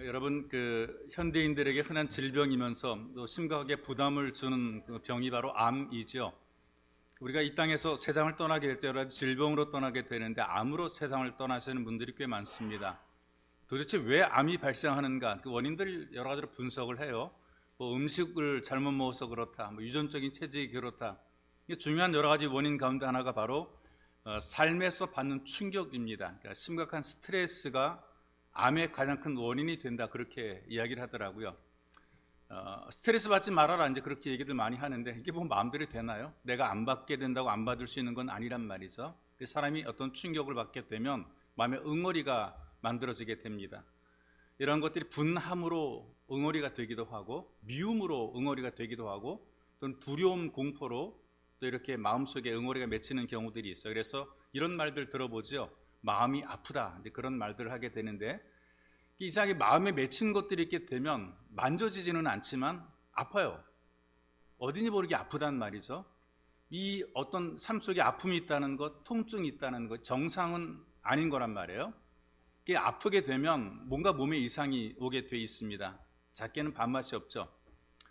여러분, 현대인들에게 흔한 질병이면서 또 심각하게 부담을 주는 그 병이 바로 암이죠. 우리가 이 땅에서 세상을 떠나게 될 때라도 질병으로 떠나게 되는데 암으로 세상을 떠나시는 분들이 꽤 많습니다. 도대체 왜 암이 발생하는가? 그 원인들 여러 가지로 분석을 해요. 뭐 음식을 잘못 먹어서 그렇다, 뭐 유전적인 체질이 그렇다. 중요한 여러 가지 원인 가운데 하나가 바로 삶에서 받는 충격입니다. 그러니까 심각한 스트레스가 암의 가장 큰 원인이 된다, 그렇게 이야기를 하더라고요. 스트레스 받지 말아라, 이제 그렇게 얘기들 많이 하는데 이게 뭐 마음대로 되나요? 내가 안 받게 된다고 안 받을 수 있는 건 아니란 말이죠. 사람이 어떤 충격을 받게 되면 마음의 응어리가 만들어지게 됩니다. 이런 것들이 분함으로 응어리가 되기도 하고, 미움으로 응어리가 되기도 하고, 또는 두려움, 공포로 또 이렇게 마음속에 응어리가 맺히는 경우들이 있어요. 그래서 이런 말들 들어보죠. 마음이 아프다, 이제 그런 말들을 하게 되는데, 이상하게 마음에 맺힌 것들이 있게 되면 만져지지는 않지만 아파요. 어딘지 모르게 아프단 말이죠. 이 어떤 삶 속에 아픔이 있다는 것, 통증이 있다는 것, 정상은 아닌 거란 말이에요. 이게 아프게 되면 뭔가 몸에 이상이 오게 돼 있습니다. 작게는 밥맛이 없죠.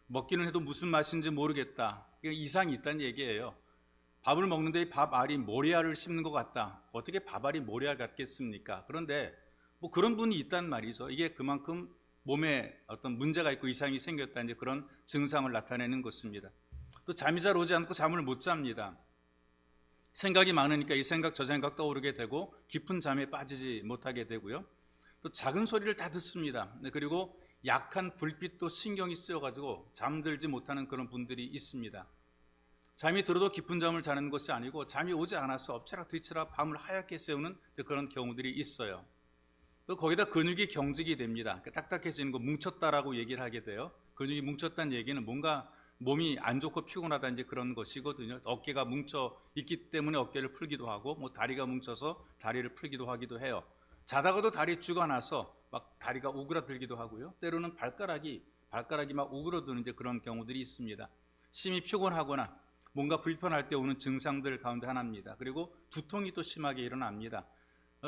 먹기는 해도 무슨 맛인지 모르겠다. 이상이 있다는 얘기예요. 밥을 먹는데 밥알이 모래알을 씹는 것 같다. 어떻게 밥알이 모래알 같겠습니까? 그런데 뭐 그런 분이 있단 말이죠. 이게 그만큼 몸에 어떤 문제가 있고 이상이 생겼다, 이제 그런 증상을 나타내는 것입니다. 또 잠이 잘 오지 않고 잠을 못 잡니다. 생각이 많으니까 이 생각 저 생각 떠오르게 되고 깊은 잠에 빠지지 못하게 되고요. 또 작은 소리를 다 듣습니다. 그리고 약한 불빛도 신경이 쓰여가지고 잠들지 못하는 그런 분들이 있습니다. 잠이 들어도 깊은 잠을 자는 것이 아니고 잠이 오지 않아서 엎치락 뒤치락 밤을 하얗게 새우는 그런 경우들이 있어요. 또 거기다 근육이 경직이 됩니다. 딱딱해지는 거, 뭉쳤다라고 얘기를 하게 돼요. 근육이 뭉쳤다는 얘기는 뭔가 몸이 안 좋고 피곤하다, 이제 그런 것이거든요. 어깨가 뭉쳐 있기 때문에 어깨를 풀기도 하고, 뭐 다리가 뭉쳐서 다리를 풀기도 하기도 해요. 자다가도 다리 죽어나서 막 다리가 오그라들기도 하고요. 때로는 발가락이 막 오그라드는 이제 그런 경우들이 있습니다. 심히 피곤하거나 뭔가 불편할 때 오는 증상들 가운데 하나입니다. 그리고 두통이 또 심하게 일어납니다.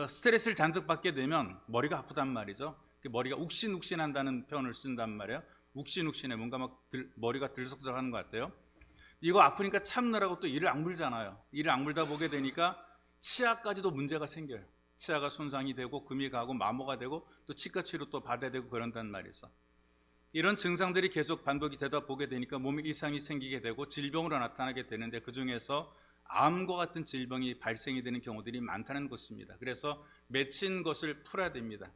스트레스를 잔뜩 받게 되면 머리가 아프단 말이죠. 머리가 욱신욱신한다는 표현을 쓴단 말이에요. 욱신욱신해, 뭔가 막 머리가 들썩들썩하는 것 같아요. 이거 아프니까 참느라고 또 이를 악물잖아요. 이를 악물다 보게 되니까 치아까지도 문제가 생겨요. 치아가 손상이 되고 금이 가고 마모가 되고 또 치과 치료 또 받아야 되고 그런단 말이죠. 이런 증상들이 계속 반복이 되다 보게 되니까 몸에 이상이 생기게 되고 질병으로 나타나게 되는데, 그 중에서 암과 같은 질병이 발생이 되는 경우들이 많다는 것입니다. 그래서 맺힌 것을 풀어야 됩니다.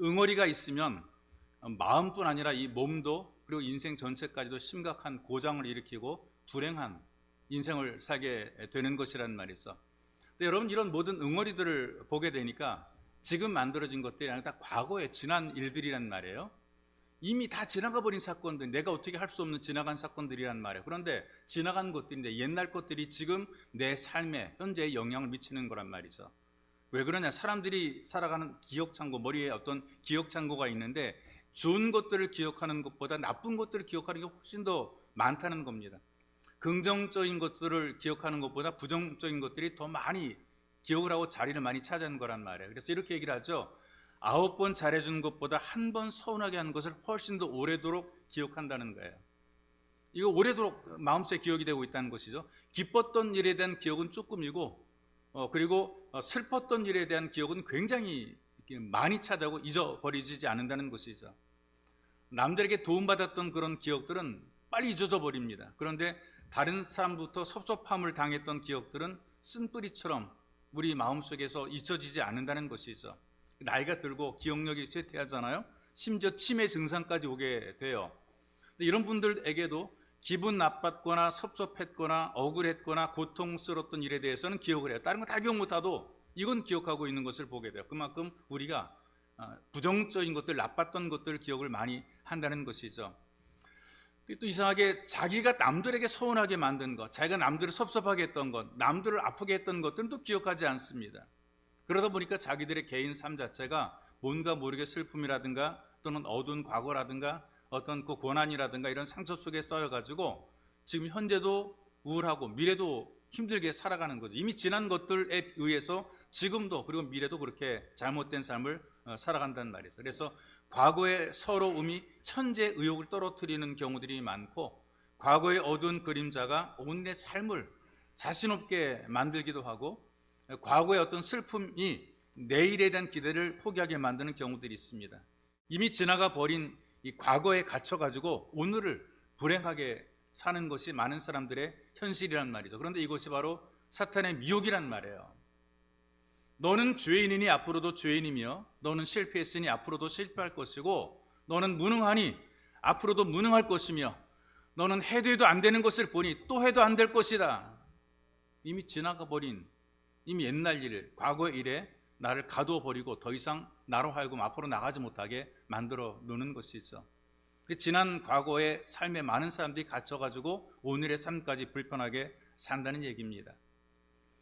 응어리가 있으면 마음뿐 아니라 이 몸도, 그리고 인생 전체까지도 심각한 고장을 일으키고 불행한 인생을 살게 되는 것이란 말이죠. 근데 여러분, 이런 모든 응어리들을 보게 되니까 지금 만들어진 것들이 아니라 다 과거의 지난 일들이란 말이에요. 이미 다 지나가 버린 사건들, 내가 어떻게 할 수 없는 지나간 사건들이란 말이에요. 그런데 지나간 것들인데 옛날 것들이 지금 내 삶에 현재에 영향을 미치는 거란 말이죠. 왜 그러냐? 사람들이 살아가는 기억창고, 머리에 어떤 기억창고가 있는데 좋은 것들을 기억하는 것보다 나쁜 것들을 기억하는 게 훨씬 더 많다는 겁니다. 긍정적인 것들을 기억하는 것보다 부정적인 것들이 더 많이 기억을 하고 자리를 많이 차지하는 거란 말이에요. 그래서 이렇게 얘기를 하죠. 9번 잘해주는 것보다 한 번 서운하게 하는 것을 훨씬 더 오래도록 기억한다는 거예요. 이거 오래도록 마음속에 기억이 되고 있다는 것이죠. 기뻤던 일에 대한 기억은 조금이고, 그리고 슬펐던 일에 대한 기억은 굉장히 많이 차지하고 잊어버리지 않는다는 것이죠. 남들에게 도움받았던 그런 기억들은 빨리 잊어져 버립니다. 그런데 다른 사람부터 섭섭함을 당했던 기억들은 쓴뿌리처럼 우리 마음속에서 잊혀지지 않는다는 것이죠. 나이가 들고 기억력이 쇠퇴하잖아요. 심지어 치매 증상까지 오게 돼요. 이런 분들에게도 기분 나빴거나 섭섭했거나 억울했거나 고통스러웠던 일에 대해서는 기억을 해요. 다른 거 다 기억 못하도 이건 기억하고 있는 것을 보게 돼요. 그만큼 우리가 부정적인 것들, 나빴던 것들을 기억을 많이 한다는 것이죠. 또 이상하게 자기가 남들에게 서운하게 만든 것, 자기가 남들을 섭섭하게 했던 것, 남들을 아프게 했던 것들은 또 기억하지 않습니다. 그러다 보니까 자기들의 개인 삶 자체가 뭔가 모르게 슬픔이라든가 또는 어두운 과거라든가 어떤 그 고난이라든가 이런 상처 속에 쌓여가지고 지금 현재도 우울하고 미래도 힘들게 살아가는 거죠. 이미 지난 것들에 의해서 지금도 그리고 미래도 그렇게 잘못된 삶을 살아간다는 말이죠. 그래서 과거의 서러움이 현재 의욕을 떨어뜨리는 경우들이 많고, 과거의 어두운 그림자가 오늘의 삶을 자신 없게 만들기도 하고, 과거의 어떤 슬픔이 내일에 대한 기대를 포기하게 만드는 경우들이 있습니다. 이미 지나가 버린 이 과거에 갇혀가지고 오늘을 불행하게 사는 것이 많은 사람들의 현실이란 말이죠. 그런데 이것이 바로 사탄의 미혹이란 말이에요. 너는 죄인이니 앞으로도 죄인이며, 너는 실패했으니 앞으로도 실패할 것이고, 너는 무능하니 앞으로도 무능할 것이며, 너는 해도 해도 안 되는 것을 보니 또 해도 안 될 것이다. 이미 지나가 버린 이미 옛날 일, 과거의 일에 나를 가두어 버리고 더 이상 나로 하여금 앞으로 나가지 못하게 만들어 놓는 것이죠. 지난 과거의 삶에 많은 사람들이 갇혀가지고 오늘의 삶까지 불편하게 산다는 얘기입니다.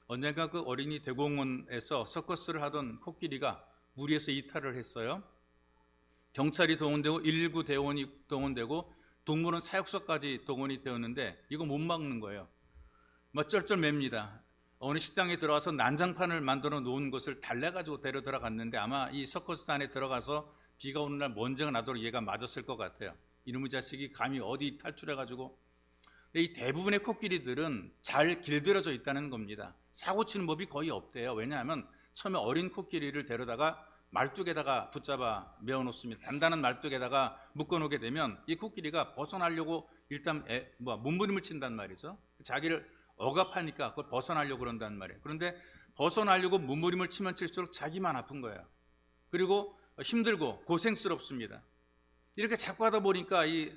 언젠가 그 어린이 대공원에서 서커스를 하던 코끼리가 무리에서 이탈을 했어요. 경찰이 동원되고 119 대원이 동원되고 동물원 사육소까지 동원이 되었는데 이거 못 막는 거예요. 막 쩔쩔맵니다. 어느 식당에 들어가서 난장판을 만들어 놓은 것을 달래가지고 데려 들어갔는데, 아마 이 서커스 안에 들어가서 비가 오는 날 먼지가 나도록 얘가 맞았을 것 같아요. 이놈의 자식이 감히 어디 탈출해가지고. 이 대부분의 코끼리들은 잘 길들여져 있다는 겁니다. 사고 치는 법이 거의 없대요. 왜냐하면 처음에 어린 코끼리를 데려다가 말뚝에다가 붙잡아 메어놓습니다. 단단한 말뚝에다가 묶어놓게 되면 이 코끼리가 벗어나려고 일단 몸부림을 친단 말이죠. 자기를 억압하니까 그걸 벗어나려고 그런단 말이에요. 그런데 벗어나려고 몸부림을 치면 칠수록 자기만 아픈 거예요. 그리고 힘들고 고생스럽습니다. 이렇게 자꾸 하다 보니까 이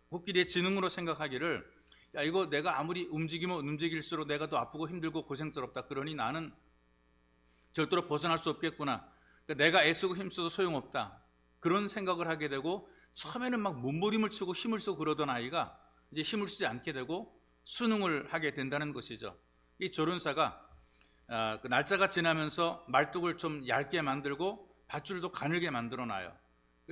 코끼리의 지능으로 생각하기를, 야, 이거 내가 아무리 움직이면 움직일수록 내가 더 아프고 힘들고 고생스럽다. 그러니 나는 절대로 벗어날 수 없겠구나. 그러니까 내가 애쓰고 힘써도 소용없다. 그런 생각을 하게 되고, 처음에는 막 몸부림을 치고 힘을 쓰고 그러던 아이가 이제 힘을 쓰지 않게 되고 순응을 하게 된다는 것이죠. 이 조련사가 그 날짜가 지나면서 말뚝을 좀 얇게 만들고 밧줄도 가늘게 만들어 놔요.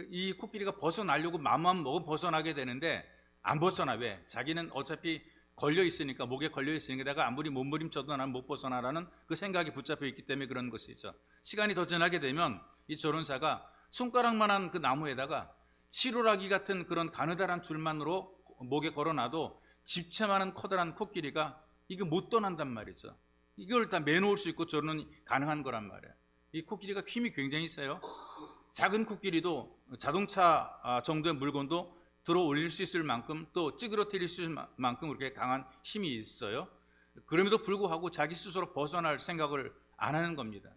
이 코끼리가 벗어나려고 마음만 먹으면 벗어나게 되는데 안 벗어나. 왜? 자기는 어차피 걸려 있으니까, 목에 걸려 있으니까 내가 아무리 몸부림쳐도 나는 못 벗어나라는 그 생각이 붙잡혀 있기 때문에 그런 것이죠. 시간이 더 지나게 되면 이 조련사가 손가락만한 그 나무에다가 시루라기 같은 그런 가느다란 줄만으로 목에 걸어놔도 집채만한 커다란 코끼리가 이게 못 떠난단 말이죠. 이걸 다 매놓을 수 있고 저는 가능한 거란 말이에요. 이 코끼리가 힘이 굉장히 세요. 작은 코끼리도 자동차 정도의 물건도 들어 올릴 수 있을 만큼, 또 찌그러뜨릴 수 있을 만큼 그렇게 강한 힘이 있어요. 그럼에도 불구하고 자기 스스로 벗어날 생각을 안 하는 겁니다.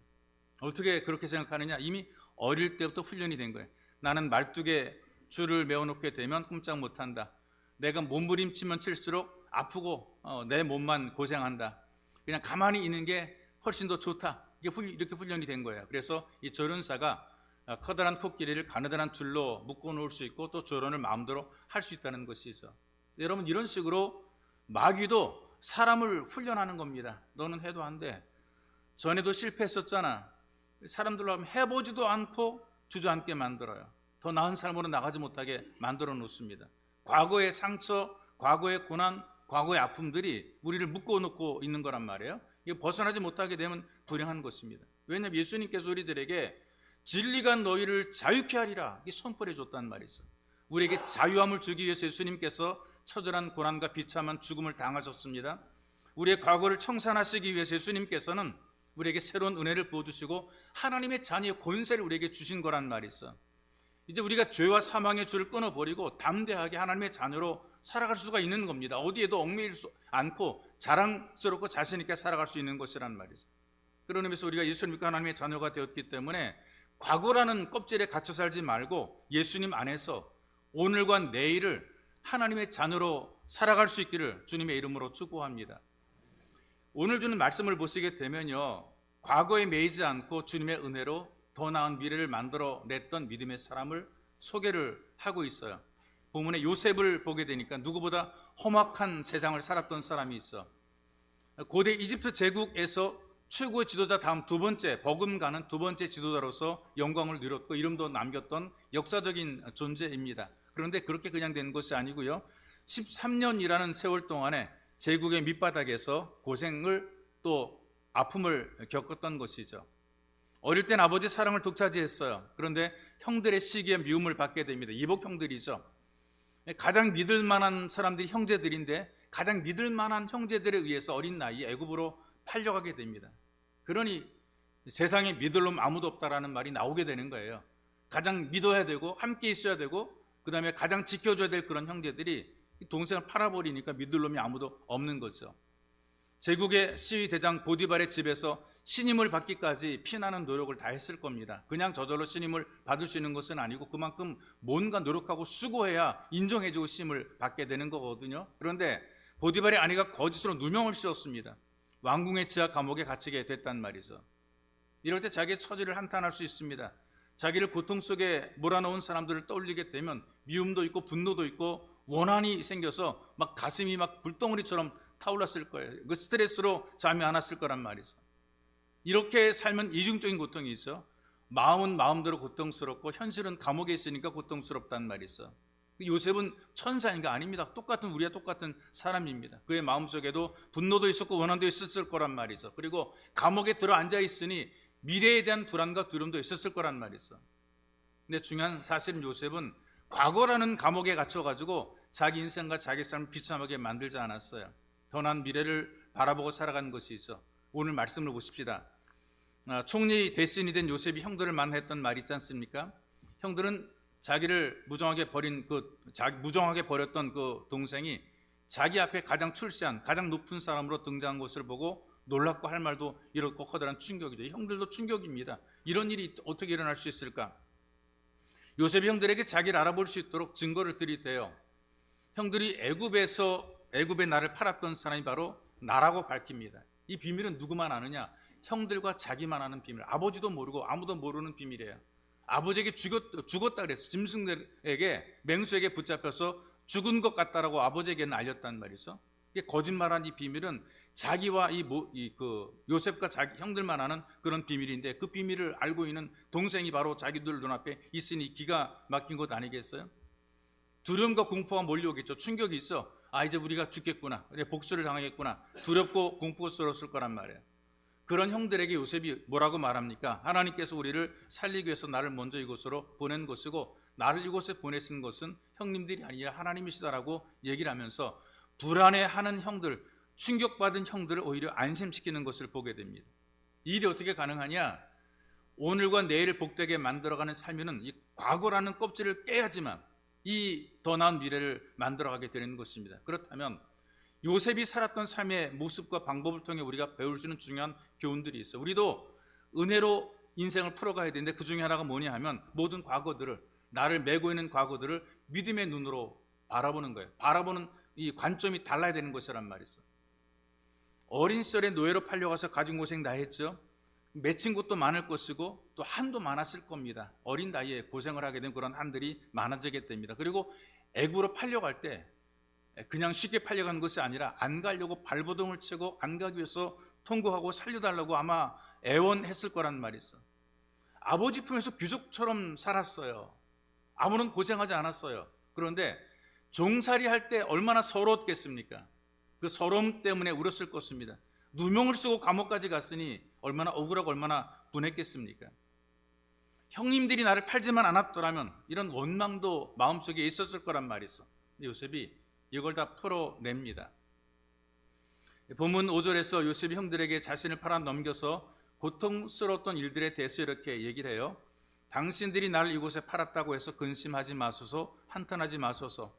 어떻게 그렇게 생각하느냐? 이미 어릴 때부터 훈련이 된 거예요. 나는 말뚝에 줄을 메어놓게 되면 꼼짝 못한다. 내가 몸부림치면 칠수록 아프고 내 몸만 고생한다. 그냥 가만히 있는 게 훨씬 더 좋다. 이렇게 훈련이 된 거예요. 그래서 이 조련사가 커다란 코끼리를 가느다란 줄로 묶어놓을 수 있고 또 조련을 마음대로 할 수 있다는 것이죠. 여러분, 이런 식으로 마귀도 사람을 훈련하는 겁니다. 너는 해도 안 돼. 전에도 실패했었잖아. 사람들로 하면 해보지도 않고 주저앉게 만들어요. 더 나은 삶으로 나가지 못하게 만들어 놓습니다. 과거의 상처, 과거의 고난, 과거의 아픔들이 우리를 묶어놓고 있는 거란 말이에요. 이게 벗어나지 못하게 되면 불행한 것입니다. 왜냐하면 예수님께서 우리들에게 진리가 너희를 자유케 하리라 선포해 줬단 말이죠. 우리에게 자유함을 주기 위해서 예수님께서 처절한 고난과 비참한 죽음을 당하셨습니다. 우리의 과거를 청산하시기 위해서 예수님께서는 우리에게 새로운 은혜를 부어주시고 하나님의 자녀의 권세를 우리에게 주신 거란 말이죠. 이제 우리가 죄와 사망의 줄을 끊어버리고 담대하게 하나님의 자녀로 살아갈 수가 있는 겁니다. 어디에도 얽매일 수 않고 자랑스럽고 자신 있게 살아갈 수 있는 것이란 말이죠. 그런 의미에서 우리가 예수님 믿고 하나님의 자녀가 되었기 때문에 과거라는 껍질에 갇혀 살지 말고 예수님 안에서 오늘과 내일을 하나님의 자녀로 살아갈 수 있기를 주님의 이름으로 축복합니다. 오늘 주는 말씀을 보시게 되면요, 과거에 매이지 않고 주님의 은혜로 더 나은 미래를 만들어냈던 믿음의 사람을 소개를 하고 있어요. 본문에 요셉을 보게 되니까 누구보다 험악한 세상을 살았던 사람이 있어. 고대 이집트 제국에서 최고의 지도자 다음 두 번째, 버금가는 두 번째 지도자로서 영광을 누렸고 이름도 남겼던 역사적인 존재입니다. 그런데 그렇게 그냥 된 것이 아니고요, 13년이라는 세월 동안에 제국의 밑바닥에서 고생을 또 아픔을 겪었던 것이죠. 어릴 땐 아버지 사랑을 독차지했어요. 그런데 형들의 시기에 미움을 받게 됩니다. 이복 형들이죠. 가장 믿을 만한 사람들이 형제들인데 가장 믿을 만한 형제들에 의해서 어린 나이에 애굽으로 팔려가게 됩니다. 그러니 세상에 믿을 놈 아무도 없다라는 말이 나오게 되는 거예요. 가장 믿어야 되고 함께 있어야 되고 그 다음에 가장 지켜줘야 될 그런 형제들이 동생을 팔아버리니까 믿을 놈이 아무도 없는 거죠. 제국의 시위 대장 보디발의 집에서 신임을 받기까지 피나는 노력을 다 했을 겁니다. 그냥 저절로 신임을 받을 수 있는 것은 아니고 그만큼 뭔가 노력하고 수고해야 인정해주고 신임을 받게 되는 거거든요. 그런데 보디발의 아내가 거짓으로 누명을 씌웠습니다. 왕궁의 지하 감옥에 갇히게 됐단 말이죠. 이럴 때 자기의 처지를 한탄할 수 있습니다. 자기를 고통 속에 몰아넣은 사람들을 떠올리게 되면 미움도 있고 분노도 있고 원한이 생겨서 막 가슴이 막 불덩어리처럼 타올랐을 거예요. 그 스트레스로 잠이 안 왔을 거란 말이죠. 이렇게 살면 이중적인 고통이 있죠. 마음은 마음대로 고통스럽고 현실은 감옥에 있으니까 고통스럽단 말이죠. 요셉은 천사인가? 아닙니다. 우리와 똑같은 사람입니다. 그의 마음속에도 분노도 있었고 원한도 있었을 거란 말이죠. 그리고 감옥에 들어앉아 있으니 미래에 대한 불안과 두려움도 있었을 거란 말이죠. 근데 중요한 사실은 요셉은 과거라는 감옥에 갇혀가지고 자기 인생과 자기 삶을 비참하게 만들지 않았어요. 더 나은 미래를 바라보고 살아간 것이죠. 오늘 말씀을 보십시다. 총리 대신이 된 요셉이 형들을 만났던 말 있지 않습니까? 형들은 자기를 무정하게 버렸던 그 동생이 자기 앞에 가장 출세한 가장 높은 사람으로 등장한 것을 보고 놀랍고 할 말도 이렇고 커다란 충격이죠. 형들도 충격입니다. 이런 일이 어떻게 일어날 수 있을까? 요셉이 형들에게 자기를 알아볼 수 있도록 증거를 들이대요. 형들이 애굽에 나를 팔았던 사람이 바로 나라고 밝힙니다. 이 비밀은 누구만 아느냐? 형들과 자기만 아는 비밀. 아버지도 모르고 아무도 모르는 비밀이에요. 아버지에게 죽었다 그랬어. 짐승들에게 맹수에게 붙잡혀서 죽은 것 같다라고 아버지에게는 알렸단 말이죠. 이게 거짓말한 이 비밀은 자기와 요셉과 자기 형들만 아는 그런 비밀인데 그 비밀을 알고 있는 동생이 바로 자기들 눈앞에 있으니 기가 막힌 것 아니겠어요? 두려움과 공포가 몰려오겠죠. 충격이 있어. 이제 우리가 죽겠구나. 복수를 당하겠구나. 두렵고 공포스러웠을 거란 말이에요. 그런 형들에게 요셉이 뭐라고 말합니까? 하나님께서 우리를 살리기 위해서 나를 먼저 이곳으로 보낸 것이고 나를 이곳에 보내신 것은 형님들이 아니라 하나님이시다라고 얘기를 하면서 불안해하는 형들, 충격받은 형들을 오히려 안심시키는 것을 보게 됩니다. 이 일이 어떻게 가능하냐? 오늘과 내일을 복되게 만들어가는 삶에는 이 과거라는 껍질을 깨야지만 이 더 나은 미래를 만들어가게 되는 것입니다. 그렇다면 요셉이 살았던 삶의 모습과 방법을 통해 우리가 배울 수 있는 중요한 교훈들이 있어요. 우리도 은혜로 인생을 풀어가야 되는데 그 중에 하나가 뭐냐 하면 모든 과거들을, 나를 메고 있는 과거들을 믿음의 눈으로 바라보는 거예요. 바라보는 이 관점이 달라야 되는 것이란 말이죠. 어린 시절에 노예로 팔려가서 가진 고생 다 했죠. 맺힌 것도 많을 것이고 또 한도 많았을 겁니다. 어린 나이에 고생을 하게 된 그런 한들이 많아지게 됩니다. 그리고 애굽으로 팔려갈 때 그냥 쉽게 팔려가는 것이 아니라 안 가려고 발버둥을 치고 안 가기 위해서 통곡하고 살려달라고 아마 애원했을 거란 말이죠. 아버지 품에서 귀족처럼 살았어요. 아무런 고생하지 않았어요. 그런데 종살이 할 때 얼마나 서러웠겠습니까? 그 서러움 때문에 울었을 것입니다. 누명을 쓰고 감옥까지 갔으니 얼마나 억울하고 얼마나 분했겠습니까? 형님들이 나를 팔지만 않았더라면 이런 원망도 마음속에 있었을 거란 말이죠. 요셉이 이걸 다 풀어냅니다. 본문 5절에서 요셉이 형들에게 자신을 팔아 넘겨서 고통스러웠던 일들에 대해서 이렇게 얘기를 해요. 당신들이 나를 이곳에 팔았다고 해서 근심하지 마소서, 한탄하지 마소서.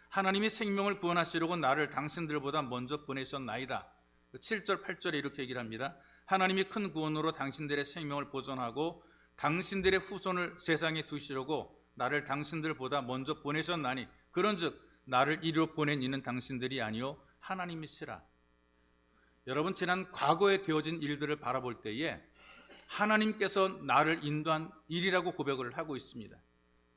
하나님이 생명을 구원하시려고 나를 당신들보다 먼저 보내셨나이다. 7절, 8절에 이렇게 얘기를 합니다. 하나님이 큰 구원으로 당신들의 생명을 보존하고 당신들의 후손을 세상에 두시려고 나를 당신들보다 먼저 보내셨나니 그런즉 나를 이리로 보낸 이는 당신들이 아니요 하나님이시라. 여러분, 지난 과거에 되어진 일들을 바라볼 때에 하나님께서 나를 인도한 일이라고 고백을 하고 있습니다.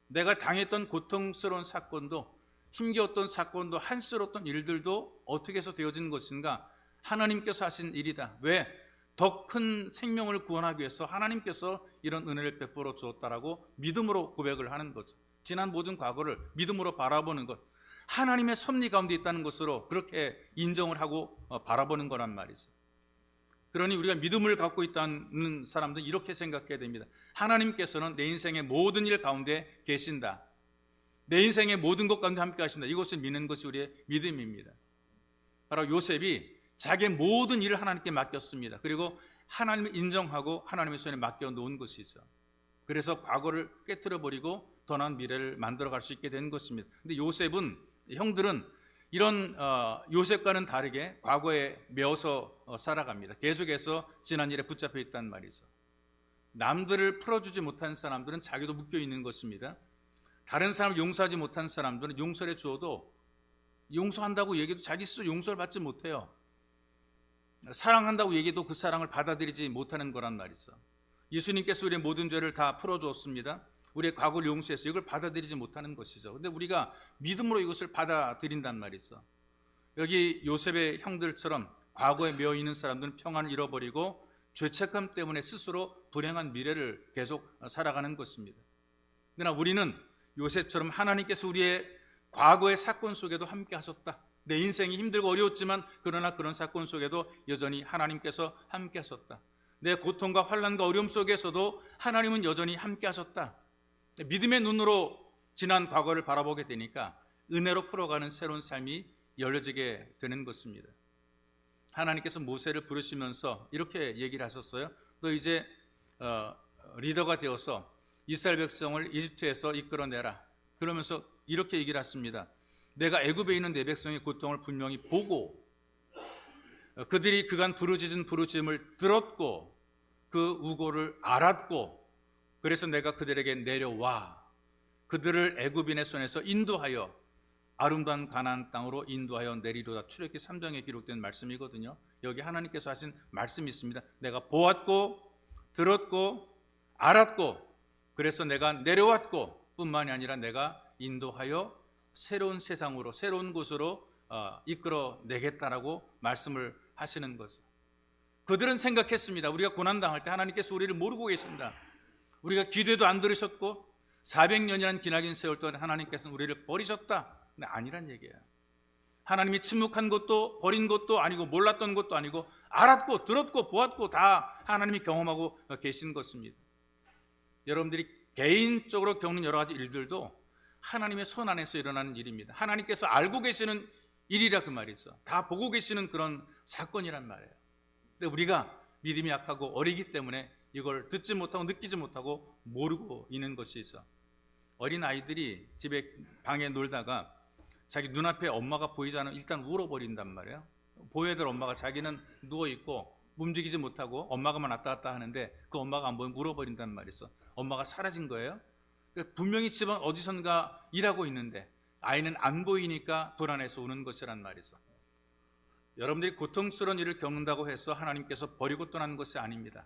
내가 당했던 고통스러운 사건도 힘겨웠던 사건도 한스러웠던 일들도 어떻게 해서 되어진 것인가? 하나님께서 하신 일이다. 왜? 더 큰 생명을 구원하기 위해서 하나님께서 이런 은혜를 베풀어 주었다라고 믿음으로 고백을 하는 거죠. 지난 모든 과거를 믿음으로 바라보는 것, 하나님의 섭리 가운데 있다는 것으로 그렇게 인정을 하고 바라보는 거란 말이죠. 그러니 우리가 믿음을 갖고 있다는 사람들은 이렇게 생각해야 됩니다. 하나님께서는 내 인생의 모든 일 가운데 계신다. 내 인생의 모든 것 가운데 함께 하신다. 이것을 믿는 것이 우리의 믿음입니다. 바로 요셉이 자기의 모든 일을 하나님께 맡겼습니다. 그리고 하나님을 인정하고 하나님의 손에 맡겨 놓은 것이죠. 그래서 과거를 깨트려버리고 더 나은 미래를 만들어갈 수 있게 된 것입니다. 근데 요셉은, 형들은 이런 요셉과는 다르게 과거에 매어서 살아갑니다. 계속해서 지난 일에 붙잡혀 있단 말이죠. 남들을 풀어주지 못한 사람들은 자기도 묶여 있는 것입니다. 다른 사람을 용서하지 못한 사람들은 용서를 주어도 용서한다고 얘기해도 자기 스스로 용서를 받지 못해요. 사랑한다고 얘기해도 그 사랑을 받아들이지 못하는 거란 말이죠. 예수님께서 우리의 모든 죄를 다 풀어주었습니다. 우리의 과거를 용서해서 이걸 받아들이지 못하는 것이죠. 근데 우리가 믿음으로 이것을 받아들인단 말이죠. 여기 요셉의 형들처럼 과거에 매여 있는 사람들은 평안을 잃어버리고 죄책감 때문에 스스로 불행한 미래를 계속 살아가는 것입니다. 그러나 우리는 요셉처럼 하나님께서 우리의 과거의 사건 속에도 함께 하셨다. 내 인생이 힘들고 어려웠지만 그러나 그런 사건 속에도 여전히 하나님께서 함께 하셨다. 내 고통과 환난과 어려움 속에서도 하나님은 여전히 함께 하셨다. 믿음의 눈으로 지난 과거를 바라보게 되니까 은혜로 풀어가는 새로운 삶이 열려지게 되는 것입니다. 하나님께서 모세를 부르시면서 이렇게 얘기를 하셨어요. 너 이제 리더가 되어서 이스라엘 백성을 이집트에서 이끌어내라. 그러면서 이렇게 얘기를 했습니다. 내가 애굽에 있는 내 백성의 고통을 분명히 보고 그들이 그간 부르짖은 부르짖음을 들었고 그 우고를 알았고 그래서 내가 그들에게 내려와 그들을 애굽인의 손에서 인도하여 아름다운 가나안 땅으로 인도하여 내리로다. 출애굽기 3장에 기록된 말씀이거든요. 여기 하나님께서 하신 말씀이 있습니다. 내가 보았고 들었고 알았고 그래서 내가 내려왔고 뿐만이 아니라 내가 인도하여 새로운 세상으로 새로운 곳으로 이끌어내겠다라고 말씀을 하시는 거죠. 그들은 생각했습니다. 우리가 고난당할 때 하나님께서 우리를 모르고 계신다. 우리가 기도해도 안 들으셨고 400년이라는 기나긴 세월 동안 하나님께서는 우리를 버리셨다. 근데 아니란 얘기예요. 하나님이 침묵한 것도 버린 것도 아니고 몰랐던 것도 아니고 알았고 들었고 보았고 다 하나님이 경험하고 계신 것입니다. 여러분들이 개인적으로 겪는 여러 가지 일들도 하나님의 손 안에서 일어나는 일입니다. 하나님께서 알고 계시는 일이라 그 말이죠. 다 보고 계시는 그런 사건이란 말이에요. 근데 우리가 믿음이 약하고 어리기 때문에 이걸 듣지 못하고 느끼지 못하고 모르고 있는 것이 있어. 어린 아이들이 집에 방에 놀다가 자기 눈앞에 엄마가 보이지 않으면 일단 울어버린단 말이에요. 보여야 될 엄마가 자기는 누워있고 움직이지 못하고 엄마가만 왔다 갔다 하는데 그 엄마가 안 보이면 울어버린단 말이죠. 엄마가 사라진 거예요. 분명히 집은 어디선가 일하고 있는데 아이는 안 보이니까 불안해서 우는 것이란 말이죠. 여러분들이 고통스러운 일을 겪는다고 해서 하나님께서 버리고 떠나는 것이 아닙니다.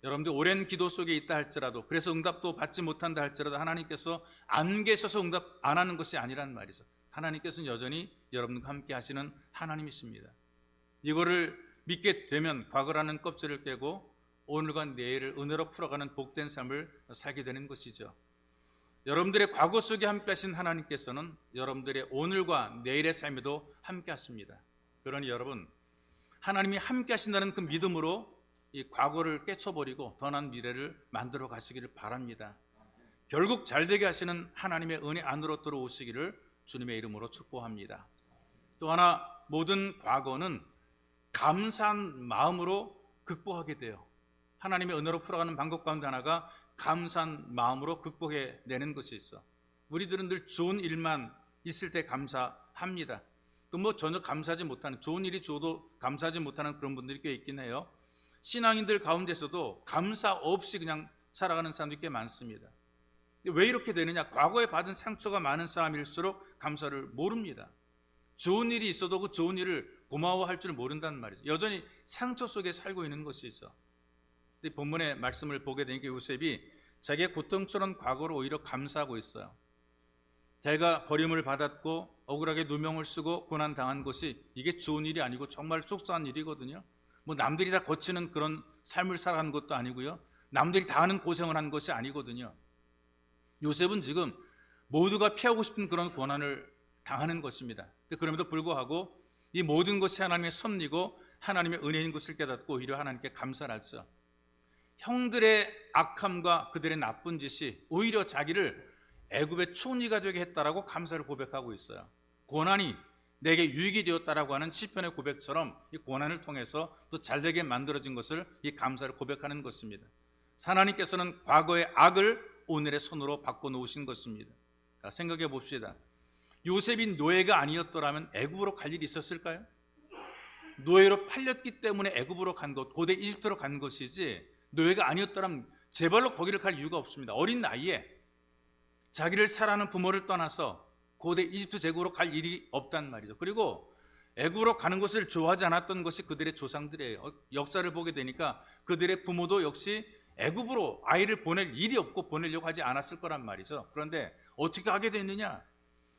여러분들 오랜 기도 속에 있다 할지라도 그래서 응답도 받지 못한다 할지라도 하나님께서 안 계셔서 응답 안 하는 것이 아니란 말이죠. 하나님께서는 여전히 여러분과 함께 하시는 하나님이십니다. 이거를 믿게 되면 과거라는 껍질을 깨고 오늘과 내일을 은혜로 풀어가는 복된 삶을 살게 되는 것이죠. 여러분들의 과거 속에 함께 하신 하나님께서는 여러분들의 오늘과 내일의 삶에도 함께 하십니다. 그러니 여러분 하나님이 함께 하신다는 그 믿음으로 이 과거를 깨쳐버리고 더 나은 미래를 만들어 가시기를 바랍니다. 결국 잘되게 하시는 하나님의 은혜 안으로 들어오시기를 주님의 이름으로 축복합니다. 또 하나 모든 과거는 감사한 마음으로 극복하게 돼요. 하나님의 은혜로 풀어가는 방법 가운데 하나가 감사한 마음으로 극복해내는 것이 있어. 우리들은 늘 좋은 일만 있을 때 감사합니다. 또 뭐 전혀 감사하지 못하는 좋은 일이 줘도 감사하지 못하는 그런 분들이 꽤 있긴 해요. 신앙인들 가운데서도 감사 없이 그냥 살아가는 사람들이 꽤 많습니다. 왜 이렇게 되느냐? 과거에 받은 상처가 많은 사람일수록 감사를 모릅니다. 좋은 일이 있어도 그 좋은 일을 고마워할 줄 모른다는 말이죠. 여전히 상처 속에 살고 있는 것이죠. 본문의 말씀을 보게 되니까 요셉이 자기의 고통스러운 과거를 오히려 감사하고 있어요. 자기가 버림을 받았고 억울하게 누명을 쓰고 고난당한 것이 이게 좋은 일이 아니고 정말 속상한 일이거든요. 뭐 남들이 다 거치는 그런 삶을 살아가는 것도 아니고요. 남들이 다 하는 고생을 한 것이 아니거든요. 요셉은 지금 모두가 피하고 싶은 그런 고난을 당하는 것입니다. 그럼에도 불구하고 이 모든 것이 하나님의 섭리고 하나님의 은혜인 것을 깨닫고 오히려 하나님께 감사를 하죠. 형들의 악함과 그들의 나쁜 짓이 오히려 자기를 애굽의 총리가 되게 했다라고 감사를 고백하고 있어요. 고난이 내게 유익이 되었다라고 하는 시편의 고백처럼 이 고난을 통해서 또 잘되게 만들어진 것을 이 감사를 고백하는 것입니다. 하나님께서는 과거의 악을 오늘의 손으로 바꿔놓으신 것입니다. 자, 생각해 봅시다. 요셉이 노예가 아니었더라면 애굽으로 갈 일이 있었을까요? 노예로 팔렸기 때문에 애굽으로 간 것, 고대 이집트로 간 것이지 노예가 아니었더라면 제발로 거기를 갈 이유가 없습니다. 어린 나이에 자기를 사랑하는 부모를 떠나서 고대 이집트 제국으로 갈 일이 없단 말이죠. 그리고 애굽으로 가는 것을 좋아하지 않았던 것이 그들의 조상들이에요. 역사를 보게 되니까 그들의 부모도 역시 애굽으로 아이를 보낼 일이 없고 보내려고 하지 않았을 거란 말이죠. 그런데 어떻게 하게 됐느냐?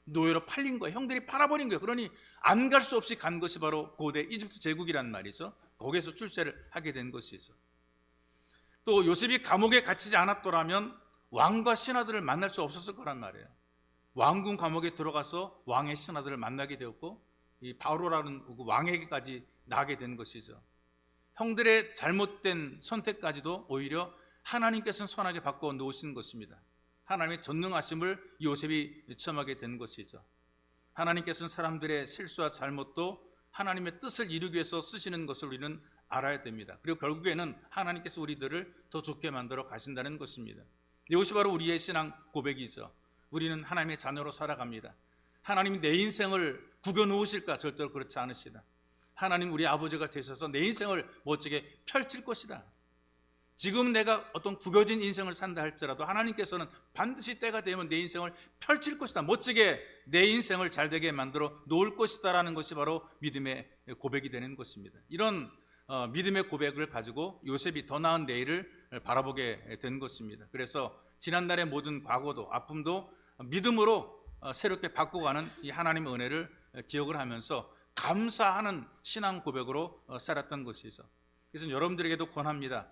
노예로 팔린 거예요. 형들이 팔아버린 거예요. 그러니 안 갈 수 없이 간 것이 바로 고대 이집트 제국이란 말이죠. 거기에서 출세를 하게 된 것이죠. 또 요셉이 감옥에 갇히지 않았더라면 왕과 신하들을 만날 수 없었을 거란 말이에요. 왕궁 감옥에 들어가서 왕의 신하들을 만나게 되었고 이 바로라는 왕에게까지 나게 된 것이죠. 형들의 잘못된 선택까지도 오히려 하나님께서는 선하게 바꿔 놓으신 것입니다. 하나님의 전능하심을 요셉이 체험하게 된 것이죠. 하나님께서는 사람들의 실수와 잘못도 하나님의 뜻을 이루기 위해서 쓰시는 것을 우리는 알아야 됩니다. 그리고 결국에는 하나님께서 우리들을 더 좋게 만들어 가신다는 것입니다. 이것이 바로 우리의 신앙 고백이죠. 우리는 하나님의 자녀로 살아갑니다. 하나님이 내 인생을 구겨놓으실까? 절대로 그렇지 않으시다. 하나님 우리 아버지가 되셔서 내 인생을 멋지게 펼칠 것이다. 지금 내가 어떤 구겨진 인생을 산다 할지라도 하나님께서는 반드시 때가 되면 내 인생을 펼칠 것이다. 멋지게 내 인생을 잘되게 만들어 놓을 것이다 라는 것이 바로 믿음의 고백이 되는 것입니다. 이런 믿음의 고백을 가지고 요셉이 더 나은 내일을 바라보게 된 것입니다. 그래서 지난날의 모든 과거도 아픔도 믿음으로 새롭게 바꿔가는 이 하나님의 은혜를 기억을 하면서 감사하는 신앙 고백으로 살았던 것이죠. 그래서 여러분들에게도 권합니다.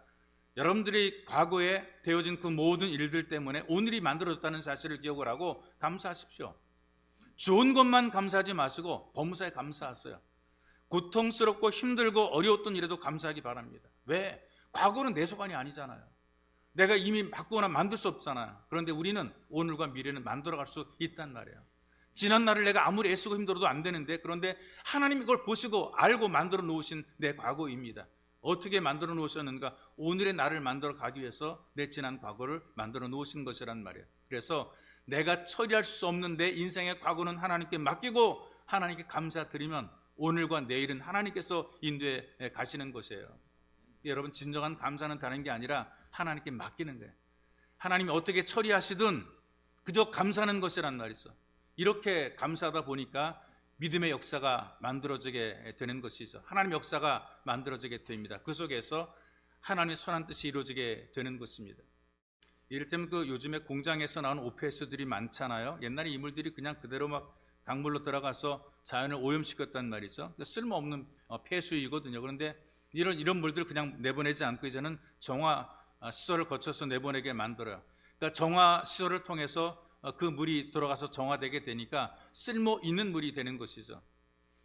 여러분들이 과거에 되어진 그 모든 일들 때문에 오늘이 만들어졌다는 사실을 기억을 하고 감사하십시오. 좋은 것만 감사하지 마시고 범사에 감사하세요. 고통스럽고 힘들고 어려웠던 일에도 감사하기 바랍니다. 왜? 과거는 내 소관이 아니잖아요. 내가 이미 바꾸거나 만들 수 없잖아요. 그런데 우리는 오늘과 미래는 만들어갈 수 있단 말이에요. 지난 날을 내가 아무리 애쓰고 힘들어도 안 되는데 그런데 하나님이 이걸 보시고 알고 만들어 놓으신 내 과거입니다. 어떻게 만들어 놓으셨는가? 오늘의 나를 만들어 가기 위해서 내 지난 과거를 만들어 놓으신 것이란 말이에요. 그래서 내가 처리할 수 없는 내 인생의 과거는 하나님께 맡기고 하나님께 감사드리면 오늘과 내일은 하나님께서 인도해 가시는 것이에요. 여러분, 진정한 감사는 다른 게 아니라 하나님께 맡기는 거예요. 하나님이 어떻게 처리하시든 그저 감사하는 것이란 말이죠. 이렇게 감사하다 보니까 믿음의 역사가 만들어지게 되는 것이죠. 하나님의 역사가 만들어지게 됩니다. 그 속에서 하나님의 선한 뜻이 이루어지게 되는 것입니다. 이를테면 그 요즘에 공장에서 나오는 오폐수들이 많잖아요. 옛날에 이물들이 그냥 그대로 막 강물로 들어가서 자연을 오염시켰단 말이죠. 쓸모없는 폐수이거든요. 그런데 이런 물들을 그냥 내보내지 않고 이제는 정화 시설을 거쳐서 내보내게 만들어요. 그러니까 정화 시설을 통해서 그 물이 들어가서 정화되게 되니까 쓸모 있는 물이 되는 것이죠.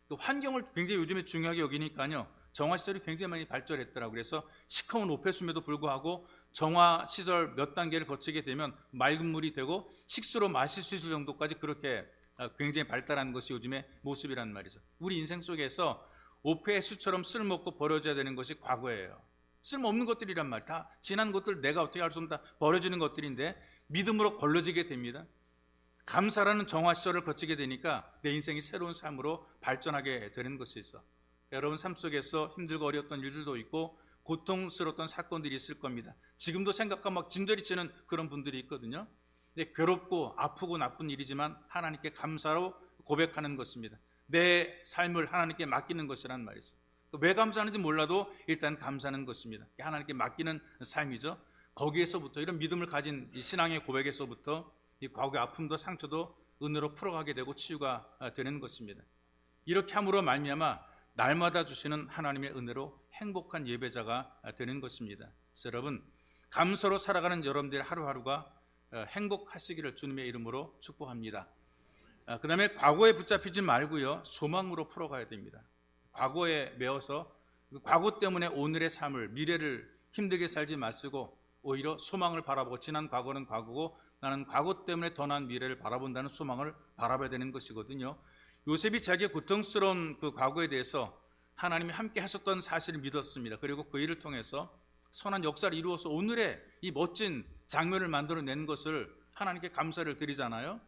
또 환경을 굉장히 요즘에 중요하게 여기니까요. 정화 시설이 굉장히 많이 발전했더라고요. 그래서 시커먼 오폐수임에도 불구하고 정화 시설 몇 단계를 거치게 되면 맑은 물이 되고 식수로 마실 수 있을 정도까지 그렇게 굉장히 발달한 것이 요즘의 모습이란 말이죠. 우리 인생 속에서 오폐수처럼 쓸모없고 버려져야 되는 것이 과거예요. 쓸모없는 것들이란 말이에요. 다 지난 것들 내가 어떻게 할 수 없다 버려지는 것들인데 믿음으로 걸러지게 됩니다. 감사라는 정화시설을 거치게 되니까 내 인생이 새로운 삶으로 발전하게 되는 것이죠. 여러분 삶 속에서 힘들고 어려웠던 일들도 있고 고통스러웠던 사건들이 있을 겁니다. 지금도 생각하면 막 진저리치는 그런 분들이 있거든요. 근데 괴롭고 아프고 나쁜 일이지만 하나님께 감사로 고백하는 것입니다. 내 삶을 하나님께 맡기는 것이란 말이죠. 또 왜 감사하는지 몰라도 일단 감사하는 것입니다. 하나님께 맡기는 삶이죠. 거기에서부터 이런 믿음을 가진 이 신앙의 고백에서부터 이 과거의 아픔도 상처도 은혜로 풀어가게 되고 치유가 되는 것입니다. 이렇게 함으로 말미암아 날마다 주시는 하나님의 은혜로 행복한 예배자가 되는 것입니다. 그래서 여러분 감사로 살아가는 여러분들의 하루하루가 행복하시기를 주님의 이름으로 축복합니다. 그 다음에 과거에 붙잡히지 말고요 소망으로 풀어가야 됩니다. 과거에 매어서 과거 때문에 오늘의 삶을, 미래를 힘들게 살지 마시고 오히려 소망을 바라보고, 지난 과거는 과거고 나는 과거 때문에 더 나은 미래를 바라본다는 소망을 바라봐야 되는 것이거든요. 요셉이 자기의 고통스러운 그 과거에 대해서 하나님이 함께 하셨던 사실을 믿었습니다. 그리고 그 일을 통해서 선한 역사를 이루어서 오늘의 이 멋진 장면을 만들어낸 것을 하나님께 감사를 드리잖아요.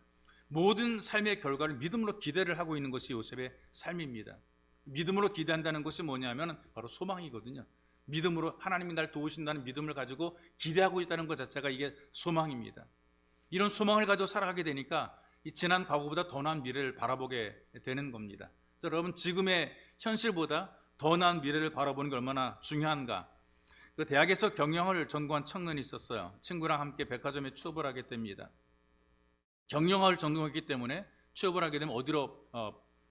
모든 삶의 결과를 믿음으로 기대를 하고 있는 것이 요셉의 삶입니다. 믿음으로 기대한다는 것이 뭐냐면 바로 소망이거든요. 믿음으로 하나님이 날 도우신다는 믿음을 가지고 기대하고 있다는 것 자체가 이게 소망입니다. 이런 소망을 가지고 살아가게 되니까 이 지난 과거보다 더 나은 미래를 바라보게 되는 겁니다. 여러분, 지금의 현실보다 더 나은 미래를 바라보는 게 얼마나 중요한가. 그 대학에서 경영을 전공한 청년이 있었어요. 친구랑 함께 백화점에 취업을 하게 됩니다. 경영학을 전공했기 때문에 취업을 하게 되면 어디로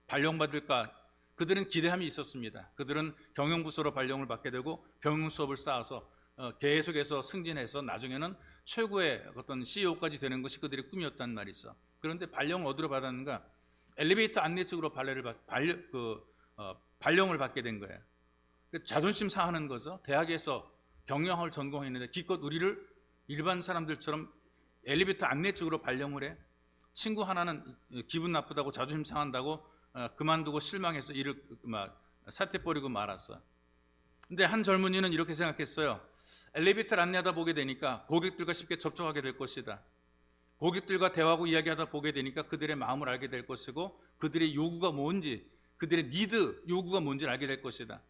발령받을까, 그들은 기대함이 있었습니다. 그들은 경영부서로 발령을 받게 되고 경영 수업을 쌓아서 계속해서 승진해서 나중에는 최고의 어떤 CEO까지 되는 것이 그들의 꿈이었단 말이죠. 그런데 발령을 어디로 받았는가? 엘리베이터 안내 측으로 발령을 받게 된 거예요. 자존심 상하는 거죠. 대학에서 경영학을 전공했는데 기껏 우리를 일반 사람들처럼 엘리베이터 안내 측으로 발령을 해. 친구 하나는 기분 나쁘다고 자존심 상한다고 그만두고 실망해서 일을 사퇴 버리고 말았어요. 근데 한 젊은이는 이렇게 생각했어요. 엘리베이터를 안내하다 보게 되니까 고객들과 쉽게 접촉하게 될 것이다. 고객들과 대화하고 이야기하다 보게 되니까 그들의 마음을 알게 될 것이고 그들의 요구가 뭔지, 그들의 요구가 뭔지를 알게 될 것이다.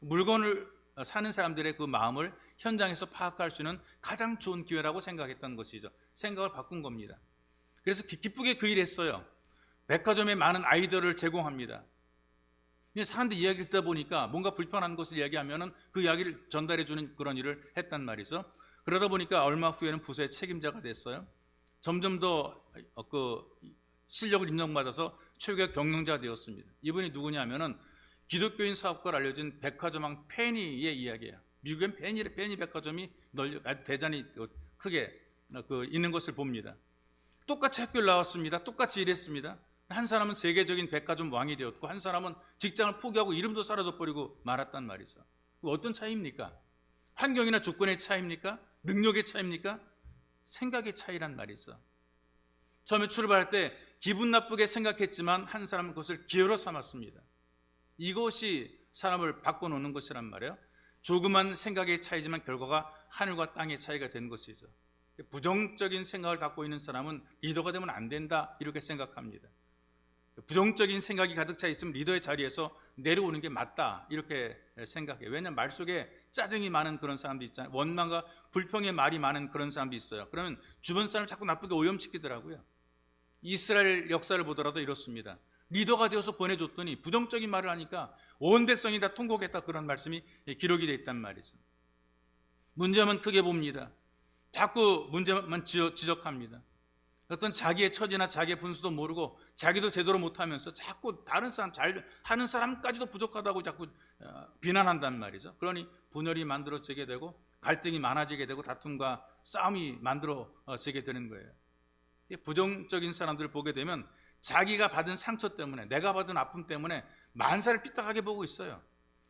물건을 사는 사람들의 그 마음을 현장에서 파악할 수 있는 가장 좋은 기회라고 생각했던 것이죠. 생각을 바꾼 겁니다. 그래서 기쁘게 그 일을 했어요. 백화점에 많은 아이디어를 제공합니다. 사람들 이야기를 듣다 보니까 뭔가 불편한 것을 이야기하면 그 이야기를 전달해 주는 그런 일을 했단 말이죠. 그러다 보니까 얼마 후에는 부서의 책임자가 됐어요. 점점 더 그 실력을 인정받아서 최고의 경영자가 되었습니다. 이분이 누구냐면은 기독교인 사업가로 알려진 백화점왕 페니의 이야기예요. 미국엔 페니 백화점이 대단히 크게 있는 것을 봅니다. 똑같이 학교를 나왔습니다. 똑같이 일했습니다. 한 사람은 세계적인 백화점 왕이 되었고 한 사람은 직장을 포기하고 이름도 사라져버리고 말았단 말이죠. 어떤 차이입니까? 환경이나 조건의 차이입니까? 능력의 차이입니까? 생각의 차이란 말이죠. 처음에 출발할 때 기분 나쁘게 생각했지만 한 사람은 그것을 기회로 삼았습니다. 이것이 사람을 바꿔놓는 것이란 말이에요. 조그만 생각의 차이지만 결과가 하늘과 땅의 차이가 된 것이죠. 부정적인 생각을 갖고 있는 사람은 리더가 되면 안 된다, 이렇게 생각합니다. 부정적인 생각이 가득 차 있으면 리더의 자리에서 내려오는 게 맞다, 이렇게 생각해요. 왜냐하면 말 속에 짜증이 많은 그런 사람도 있잖아요. 원망과 불평의 말이 많은 그런 사람도 있어요. 그러면 주변 사람을 자꾸 나쁘게 오염시키더라고요. 이스라엘 역사를 보더라도 이렇습니다. 리더가 되어서 보내줬더니 부정적인 말을 하니까 온 백성이 다 통곡했다, 그런 말씀이 기록이 되어 있단 말이죠. 문제만 크게 봅니다. 자꾸 문제만 지적합니다. 어떤 자기의 처지나 자기의 분수도 모르고 자기도 제대로 못하면서 자꾸 다른 사람, 잘 하는 사람까지도 부족하다고 자꾸 비난한단 말이죠. 그러니 분열이 만들어지게 되고 갈등이 많아지게 되고 다툼과 싸움이 만들어지게 되는 거예요. 부정적인 사람들을 보게 되면 자기가 받은 상처 때문에, 내가 받은 아픔 때문에 만사를 삐딱하게 보고 있어요.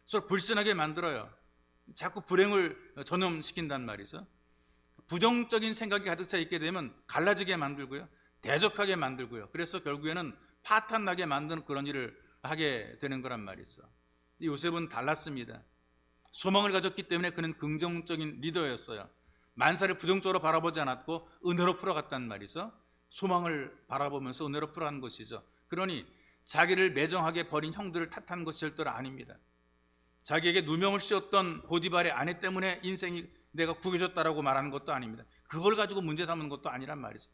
서로 불신하게 만들어요. 자꾸 불행을 전염시킨단 말이죠. 부정적인 생각이 가득 차 있게 되면 갈라지게 만들고요, 대적하게 만들고요. 그래서 결국에는 파탄 나게 만드는 그런 일을 하게 되는 거란 말이죠. 요셉은 달랐습니다. 소망을 가졌기 때문에 그는 긍정적인 리더였어요. 만사를 부정적으로 바라보지 않았고 은혜로 풀어갔단 말이죠. 소망을 바라보면서 은혜로 풀어간 것이죠. 그러니 자기를 매정하게 버린 형들을 탓한 것이 절대로 아닙니다. 자기에게 누명을 씌웠던 보디발의 아내 때문에 인생이 내가 구겨졌다라고 말하는 것도 아닙니다. 그걸 가지고 문제 삼는 것도 아니란 말이죠.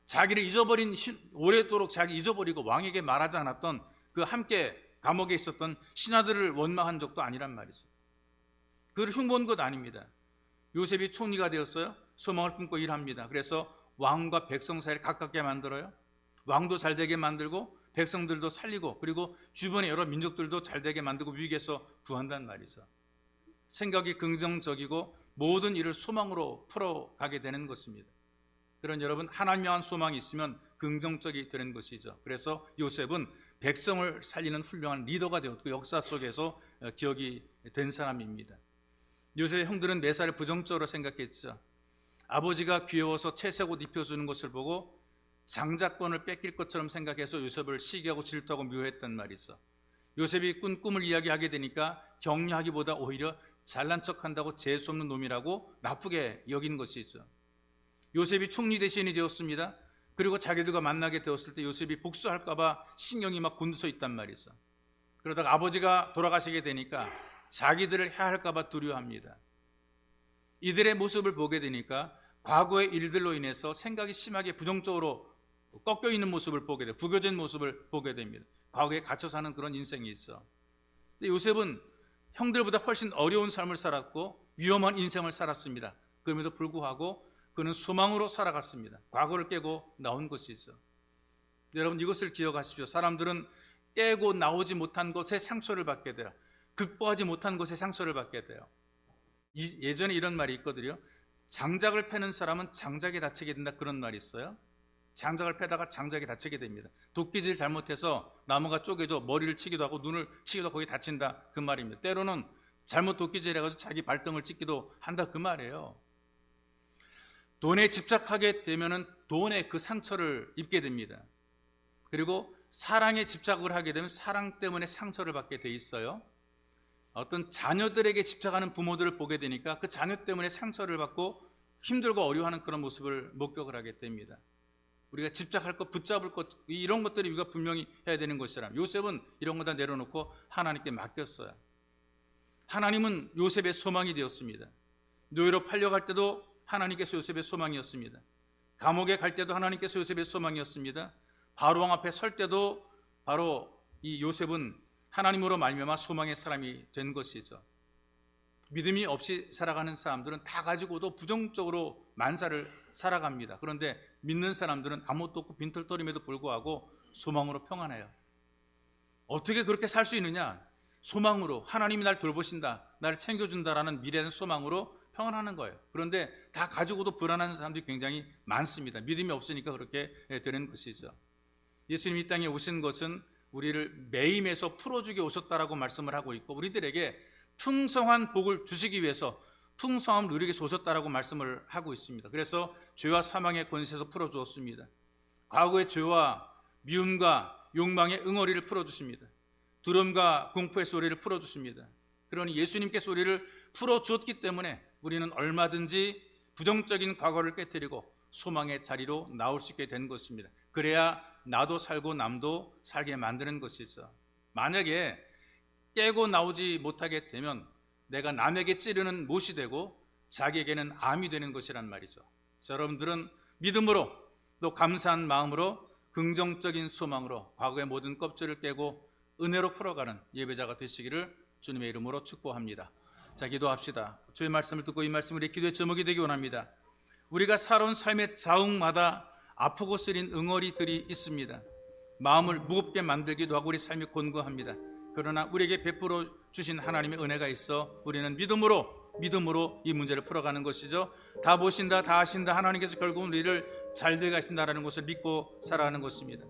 자기를 잊어버린, 오래도록 자기 잊어버리고 왕에게 말하지 않았던 그 함께 감옥에 있었던 신하들을 원망한 적도 아니란 말이죠. 그걸 흉본 것 아닙니다. 요셉이 총리가 되었어요. 소망을 품고 일합니다. 그래서 왕과 백성 사이를 가깝게 만들어요. 왕도 잘 되게 만들고 백성들도 살리고 그리고 주변의 여러 민족들도 잘 되게 만들고 위기에서 구한단 말이죠. 생각이 긍정적이고 모든 일을 소망으로 풀어가게 되는 것입니다. 그런 여러분, 하나님 향한 소망이 있으면 긍정적이 되는 것이죠. 그래서 요셉은 백성을 살리는 훌륭한 리더가 되었고 역사 속에서 기억이 된 사람입니다. 요셉의 형들은 매사를 부정적으로 생각했죠. 아버지가 귀여워서 채색 옷 입혀주는 것을 보고 장자권을 뺏길 것처럼 생각해서 요셉을 시기하고 질투하고 미워했단 말이죠. 요셉이 꾼 꿈을 이야기하게 되니까 격려하기보다 오히려 잘난 척한다고 재수없는 놈이라고 나쁘게 여긴 것이죠. 요셉이 총리 대신이 되었습니다. 그리고 자기들과 만나게 되었을 때 요셉이 복수할까 봐 신경이 막 곤두서 있단 말이죠. 그러다가 아버지가 돌아가시게 되니까 자기들을 해할까 봐 두려워합니다. 이들의 모습을 보게 되니까 과거의 일들로 인해서 생각이 심하게 부정적으로 꺾여 있는 모습을 보게 돼요. 구겨진 모습을 보게 됩니다. 과거에 갇혀 사는 그런 인생이 있어. 근데 요셉은 형들보다 훨씬 어려운 삶을 살았고 위험한 인생을 살았습니다. 그럼에도 불구하고 그는 소망으로 살아갔습니다. 과거를 깨고 나온 것이죠. 여러분, 이것을 기억하십시오. 사람들은 깨고 나오지 못한 것에 상처를 받게 돼요. 극복하지 못한 것에 상처를 받게 돼요. 예전에 이런 말이 있거든요. 장작을 패는 사람은 장작에 다치게 된다, 그런 말이 있어요. 장작을 패다가 장작에 다치게 됩니다. 도끼질 잘못해서 나무가 쪼개져 머리를 치기도 하고 눈을 치기도 하고 거기 다친다, 그 말입니다. 때로는 잘못 도끼질 해가지고 자기 발등을 찍기도 한다, 그 말이에요. 돈에 집착하게 되면은 돈에 그 상처를 입게 됩니다. 그리고 사랑에 집착을 하게 되면 사랑 때문에 상처를 받게 돼 있어요. 어떤 자녀들에게 집착하는 부모들을 보게 되니까 그 자녀 때문에 상처를 받고 힘들고 어려워하는 그런 모습을 목격을 하게 됩니다. 우리가 집착할 것, 붙잡을 것, 이런 것들이 우리가 분명히 해야 되는 것이라. 요셉은 이런 거 다 내려놓고 하나님께 맡겼어요. 하나님은 요셉의 소망이 되었습니다. 노예로 팔려갈 때도 하나님께서 요셉의 소망이었습니다. 감옥에 갈 때도 하나님께서 요셉의 소망이었습니다. 바로왕 앞에 설 때도 바로 이 요셉은 하나님으로 말미암아 소망의 사람이 된 것이죠. 믿음이 없이 살아가는 사람들은 다 가지고도 부정적으로 만사를 살아갑니다. 그런데 믿는 사람들은 아무것도 없고 빈털터림에도 불구하고 소망으로 평안해요. 어떻게 그렇게 살 수 있느냐? 소망으로, 하나님이 날 돌보신다, 나를 챙겨준다라는 미래는 소망으로 평안하는 거예요. 그런데 다 가지고도 불안한 사람들이 굉장히 많습니다. 믿음이 없으니까 그렇게 되는 것이죠. 예수님이 이 땅에 오신 것은 우리를 매임에서 풀어주기 오셨다라고 말씀을 하고 있고, 우리들에게 풍성한 복을 주시기 위해서 풍성함을 누리기 위해서 오셨다라고 말씀을 하고 있습니다. 그래서 죄와 사망의 권세에서 풀어주었습니다. 과거의 죄와 미움과 욕망의 응어리를 풀어주십니다. 두려움과 공포에서 우리를 풀어주십니다. 그러니 예수님께서 우리를 풀어주었기 때문에 우리는 얼마든지 부정적인 과거를 깨뜨리고 소망의 자리로 나올 수 있게 된 것입니다. 그래야 나도 살고 남도 살게 만드는 것이죠. 만약에 깨고 나오지 못하게 되면 내가 남에게 찌르는 못이 되고 자기에게는 암이 되는 것이란 말이죠. 여러분들은 믿음으로 또 감사한 마음으로 긍정적인 소망으로 과거의 모든 껍질을 깨고 은혜로 풀어가는 예배자가 되시기를 주님의 이름으로 축복합니다. 자, 기도합시다. 주의 말씀을 듣고 이 말씀을 우리 기도의 제목이 되기 원합니다. 우리가 살아온 삶의 자웅마다 아프고 쓰린 응어리들이 있습니다. 마음을 무겁게 만들기도 하고 우리 삶이 곤고합니다. 그러나 우리에게 베풀어 주신 하나님의 은혜가 있어 우리는 믿음으로 이 문제를 풀어가는 것이죠. 다 보신다, 다 하신다, 하나님께서 결국은 우리를 잘 되게 하신다라는 것을 믿고 살아가는 것입니다.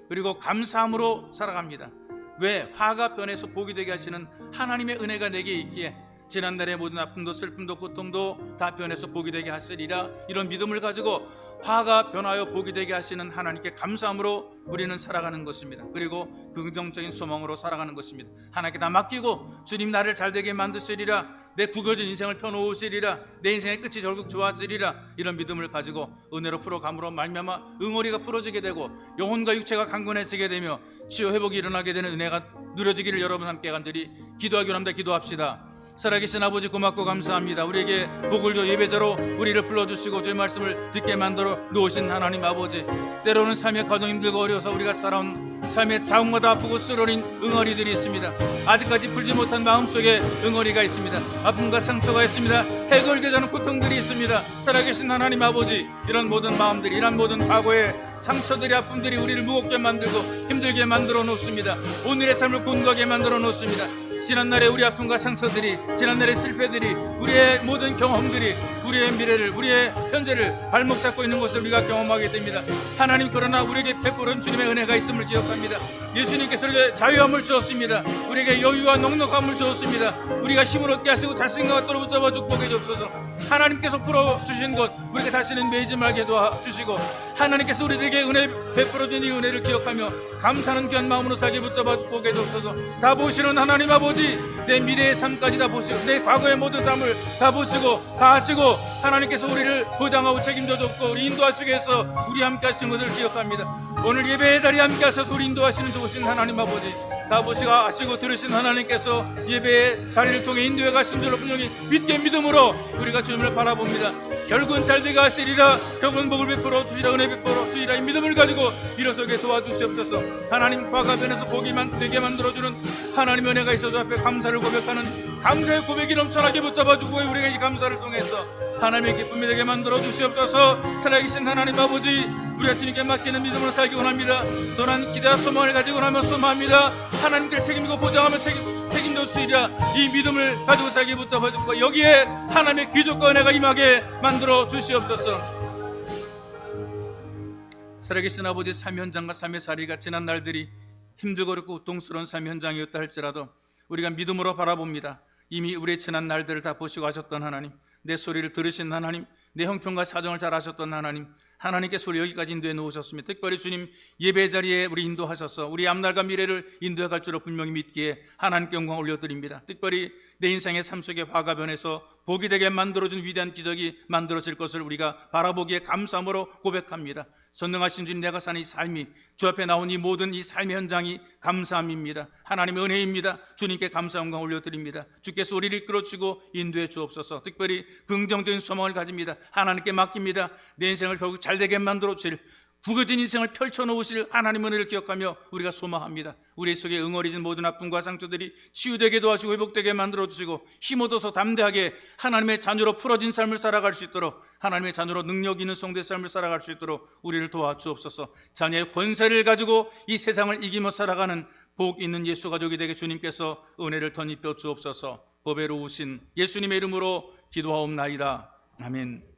그리고 감사함으로 살아갑니다. 왜? 화가 변해서 복이 되게 하시는 하나님의 은혜가 내게 있기에 지난날의 모든 아픔도 슬픔도 고통도 다 변해서 복이 되게 하시리라, 이런 믿음을 가지고 화가 변하여 복이 되게 하시는 하나님께 감사함으로 우리는 살아가는 것입니다. 그리고 긍정적인 소망으로 살아가는 것입니다. 하나님께 다 맡기고 주님 나를 잘되게 만드시리라, 내 구겨진 인생을 펴놓으시리라, 내 인생의 끝이 결국 좋아지리라, 이런 믿음을 가지고 은혜로 풀어감으로 말미암아 응어리가 풀어지게 되고 영혼과 육체가 강건해지게 되며 치유 회복이 일어나게 되는 은혜가 누려지기를 여러분 함께 간절히 기도하기 원합니다. 기도합시다. 살아계신 아버지 고맙고 감사합니다. 우리에게 복을 줘 예배자로 우리를 불러주시고 주의 말씀을 듣게 만들어 놓으신 하나님 아버지, 때로는 삶의 과정 힘들고 어려워서 우리가 살아온 삶의 자웅마다 아프고 쓰러린 응어리들이 있습니다. 아직까지 풀지 못한 마음속에 응어리가 있습니다. 아픔과 상처가 있습니다. 해결되지 않은 고통들이 있습니다. 살아계신 하나님 아버지, 이런 모든 마음들이, 이런 모든 과거의 상처들이, 아픔들이 우리를 무겁게 만들고 힘들게 만들어 놓습니다. 오늘의 삶을 곤고하게 만들어 놓습니다. 지난날의 우리 아픔과 상처들이, 지난날의 실패들이, 우리의 모든 경험들이 우리의 미래를, 우리의 현재를 발목 잡고 있는 것을 우리가 경험하게 됩니다. 하나님, 그러나 우리에게 베푸는 주님의 은혜가 있음을 기억합니다. 예수님께서 우리에게 자유함을 주었습니다. 우리에게 여유와 넉넉함을 주었습니다. 우리가 힘을 얻게 하시고 자신과 또로 붙잡아 축복해 주옵소서. 하나님께서 풀어주신 것 우리에게 다시는 매이지 말게 도와주시고, 하나님께서 우리에게 은혜 베풀어 주신 이 은혜를 기억하며 감사하는 귀한 마음으로 살게 붙잡아 축복해 주옵소서. 다 보시는 하나님 아버지, 내 미래의 삶까지 다 보시고 내 과거의 모든 삶을 다 보시고 다 아시고, 하나님께서 우리를 보장하고 책임져 줬고 우리 인도하시기 위해서 우리 함께 하신 것을 기억합니다. 오늘 예배의 자리에 함께 하셔서 우리 인도하시는 좋으신 하나님 아버지, 다 보시고 아시고 들으신 하나님께서 예배의 자리를 통해 인도해 가신 줄로 분명히 믿게 믿음으로 우리가 주님을 바라봅니다. 결국은 잘되게 하시리라, 결국은 복을 베풀어 주시라, 은혜 베풀어 주시라, 이 믿음을 가지고 일어서게 도와주시옵소서. 하나님, 과거변에서 보기만 되게 만들어주는 하나님의 은혜가 있어서 앞에 감사를 고백하는 감사의 고백이 넘쳐나게 붙잡아주고, 우리가 이 감사를 통해서 하나님의 기쁨이 되게 만들어 주시옵소서. 살아계신 하나님 아버지, 우리가 주님께 맡기는 믿음으로 살기 원합니다. 또한 기대와 소망을 가지고 나며 소망합니다. 하나님께 책임지고 보장하며 책임져 주시리라, 이 믿음을 가지고 살기 붙잡아 주고, 여기에 하나님의 귀족과 은혜가 임하게 만들어 주시옵소서. 살아계신 아버지, 삶 현장과 삶의 자리가 지난 날들이 힘들고 어렵고 고통스러운 삶 현장이었다 할지라도 우리가 믿음으로 바라봅니다. 이미 우리의 지난 날들을 다 보시고 하셨던 하나님, 내 소리를 들으신 하나님, 내 형편과 사정을 잘 아셨던 하나님, 하나님께서 우리 여기까지 인도해 놓으셨습니다. 특별히 주님, 예배 자리에 우리 인도하셔서 우리 앞날과 미래를 인도해 갈 줄로 분명히 믿기에 하나님께 영광 올려드립니다. 특별히 내 인생의 삶 속에 화가 변해서 복이 되게 만들어준 위대한 기적이 만들어질 것을 우리가 바라보기에 감사함으로 고백합니다. 전능하신 주님, 내가 사는 이 삶이, 주 앞에 나온 이 모든 이 삶의 현장이 감사함입니다. 하나님의 은혜입니다. 주님께 감사 영광 올려드립니다. 주께서 우리를 이끌어주고 인도해 주옵소서. 특별히 긍정적인 소망을 가집니다. 하나님께 맡깁니다. 내 인생을 결국 잘되게 만들어 주실, 구겨진 인생을 펼쳐놓으실 하나님의 은혜를 기억하며 우리가 소망합니다. 우리 속에 응어리진 모든 아픔과 상처들이 치유되게 도와주고 회복되게 만들어주시고, 힘 얻어서 담대하게 하나님의 자녀로 풀어진 삶을 살아갈 수 있도록, 하나님의 자녀로 능력 있는 성도의 삶을 살아갈 수 있도록 우리를 도와주옵소서. 자녀의 권세를 가지고 이 세상을 이기며 살아가는 복 있는 예수 가족이 되게 주님께서 은혜를 덧입혀 주옵소서. 보배로우신 예수님의 이름으로 기도하옵나이다. 아멘.